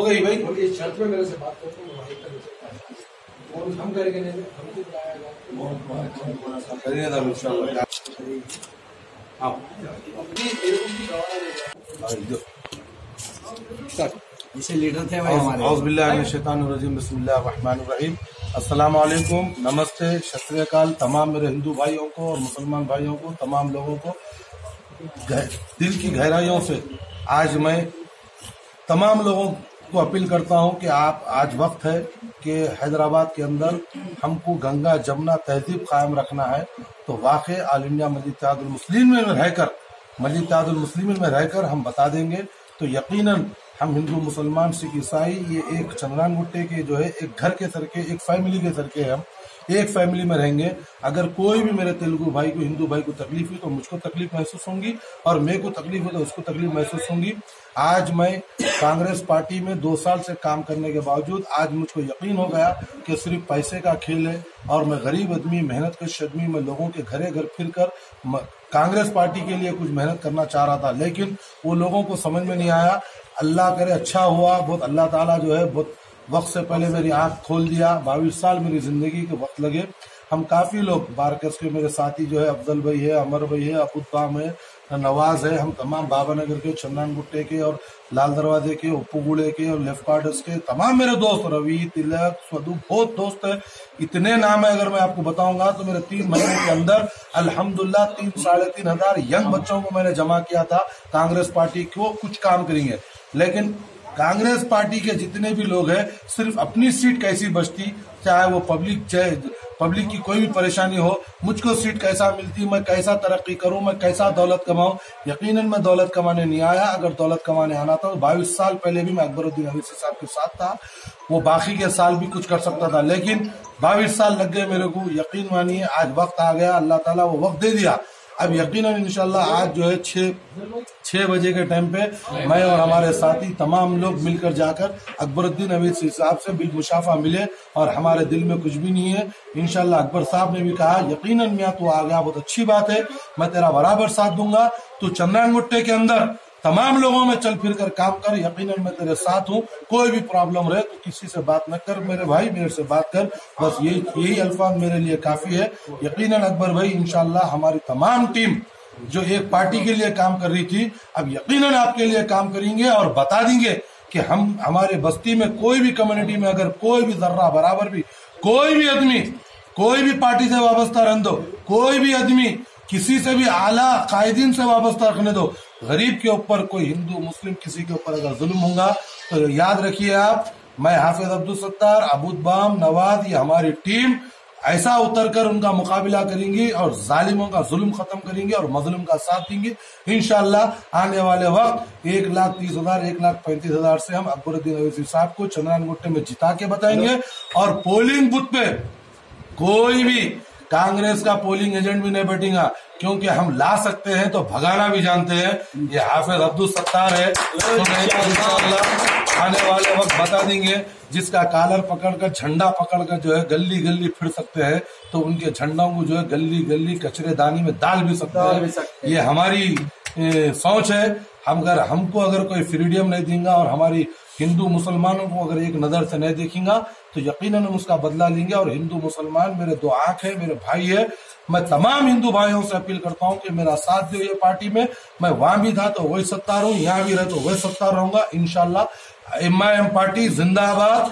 गई भाई। और इस शर्त में मेरे से बात करते हैं, वहीं कर सकता है और हम करेंगे नहीं, हमको बुलाएगा। करिए ना इंशाल्लाह। आओ इसे लीडर थे भाई हमारे। औज़ुबिल्लाहिमिनश्शैतानिर्रजीम, बिस्मिल्लाहिर्रहमानिर्रहीम। अस्सलाम वालेकुम, नमस्ते, सत श्री अकाल तमाम मेरे हिंदू भाइयों को और मुसलमान भाइयों को, तमाम लोगों को दिल की गहराइयों से आज मैं तमाम लोगों को अपील करता हूं कि आप आज वक्त है कि हैदराबाद के अंदर हमको गंगा जमुना तहजीब कायम रखना है। तो वाक़ई आल इंडिया मस्जिद इत्तेहादुल मुस्लिमीन में रहकर हम बता देंगे। तो यकीनन हम हिंदू मुसलमान सिख ईसाई ये एक चंद्रान गुट्टे के जो है एक घर के सरके, एक फैमिली के सरके हम एक फैमिली में रहेंगे। अगर कोई भी मेरे तेलुगु भाई को, हिंदू भाई को तकलीफ हुई तो मुझको तकलीफ महसूस होगी और मेरे को तकलीफ हुई तो उसको तकलीफ महसूस होगी। आज मैं कांग्रेस पार्टी में 2 साल से काम करने के बावजूद आज मुझको यकीन हो गया कि सिर्फ पैसे का खेल है और मैं गरीब आदमी, मेहनत कश आदमी, मैं लोगों के घरे घर फिर कर कांग्रेस पार्टी के लिए कुछ मेहनत करना चाह रहा था, लेकिन वो लोगों को समझ में नहीं आया। अल्लाह करे अच्छा हुआ, बहुत अल्लाह ताला जो है बहुत वक्त से पहले मेरी आंख खोल दिया। 22 साल मेरी जिंदगी के वक्त लगे। हम काफी लोग बारकस के मेरे साथी जो है अफजल भाई है, अमर भाई है, अबुद्दाम है, नवाज है, हम तमाम बाबा नगर के, चंदन गुट्टे के और लाल दरवाजे के, उप्पूगुड़े के और लेफ्ट क्वार्टर्स के तमाम मेरे दोस्त, रवि, तिलक, स्वदू, बहुत दोस्त है। इतने नाम है, अगर मैं आपको बताऊंगा तो मेरे 3 महीने के अंदर अल्हम्दुलिल्लाह 3-3.5 हजार यंग बच्चों को मैंने जमा किया था। कांग्रेस पार्टी को कुछ काम करेंगे, लेकिन कांग्रेस पार्टी के जितने भी लोग हैं सिर्फ अपनी सीट कैसी बचती, चाहे वो पब्लिक की कोई भी परेशानी हो, मुझको सीट कैसा मिलती, मैं कैसा तरक्की करूं, मैं कैसा दौलत कमाऊं। यकीनन मैं दौलत कमाने नहीं आया। अगर दौलत कमाने आना था तो 22 साल पहले भी मैं अकबरुद्दीन अवीसी साहब के साथ था, वो बाकी के साल भी कुछ कर सकता था, लेकिन 22 साल लग गए मेरे को। यकीन मानिए आज वक्त आ गया, अल्लाह ताला वो वक्त दे दिया। अब यकीनन इंशाल्लाह आज जो है 6 बजे के टाइम पे मैं और हमारे साथी तमाम लोग मिलकर जाकर अकबरुद्दीन अवीसी साहब से बिल मुशाफा मिले और हमारे दिल में कुछ भी नहीं है। इंशाल्लाह अकबर साहब ने भी कहा यकीनन मियां तू आ गया, बहुत अच्छी बात है, मैं तेरा बराबर साथ दूंगा। तू चंद्रान गुट्टे के अंदर तमाम लोगों में चल फिर कर काम कर, यकीनन मैं तेरे साथ हूँ। कोई भी प्रॉब्लम रहे तो किसी से बात न कर मेरे भाई, मेरे से बात कर, बस यही अल्फाज मेरे लिए काफी है। यकीनन अकबर भाई इंशाल्लाह हमारी तमाम टीम जो एक पार्टी के लिए काम कर रही थी अब यकीनन आपके लिए काम करेंगे और बता देंगे कि हम हमारे बस्ती में कोई भी कम्युनिटी में अगर कोई भी जर्रा बराबर भी कोई भी आदमी कोई भी पार्टी से वाबस्ता रख दो, कोई भी आदमी किसी से भी आला कायदीन से वाबस्ता रखने दो, गरीब के ऊपर कोई हिंदू मुस्लिम किसी के ऊपर अगर जुल्म होगा तो याद रखिए आप, मैं हाफिज अब्दुल सत्तार, अबुद्दाम, नवाज, ये हमारी टीम ऐसा उतर कर उनका मुकाबला करेंगी और जालिमों का जुल्म खत्म करेंगे और मजलूम का साथ देंगे। इंशाल्लाह आने वाले वक्त 1,30,000 1,35,000 से हम अकबरुद्दीन अवीसी साहब को चंद्रान गुट्टे में जिता के बताएंगे। और पोलिंग बूथ पे कोई भी कांग्रेस का पोलिंग एजेंट भी नहीं बैठेगा, क्योंकि हम ला सकते हैं तो भगाना भी जानते हैं। ये हाफिज अब्दुल सत्तार है, तो इंशाल्लाह आने वाले वक्त बता देंगे। जिसका कॉलर पकड़कर झंडा पकड़कर जो है गली गली फिर सकते हैं, तो उनके झंडों को जो है गली गली कचरेदानी में डाल भी सकते हैं। ये हमारी सोच है। हमको अगर कोई फ्रीडम नहीं देगा और हमारी हिंदू मुसलमानों को अगर एक नजर से नहीं देखेगा तो यकीनन हम उसका बदला लेंगे। और हिंदू मुसलमान मेरे 2 आंख है, मेरे भाई है। मैं तमाम हिंदू भाइयों से अपील करता हूं कि मेरा साथ दो ये पार्टी में। मैं वहां भी था तो वही सत्ता रहूं, यहाँ भी रहे तो वही सत्ता रहूंगा इंशाल्लाह। MIM पार्टी जिंदाबाद।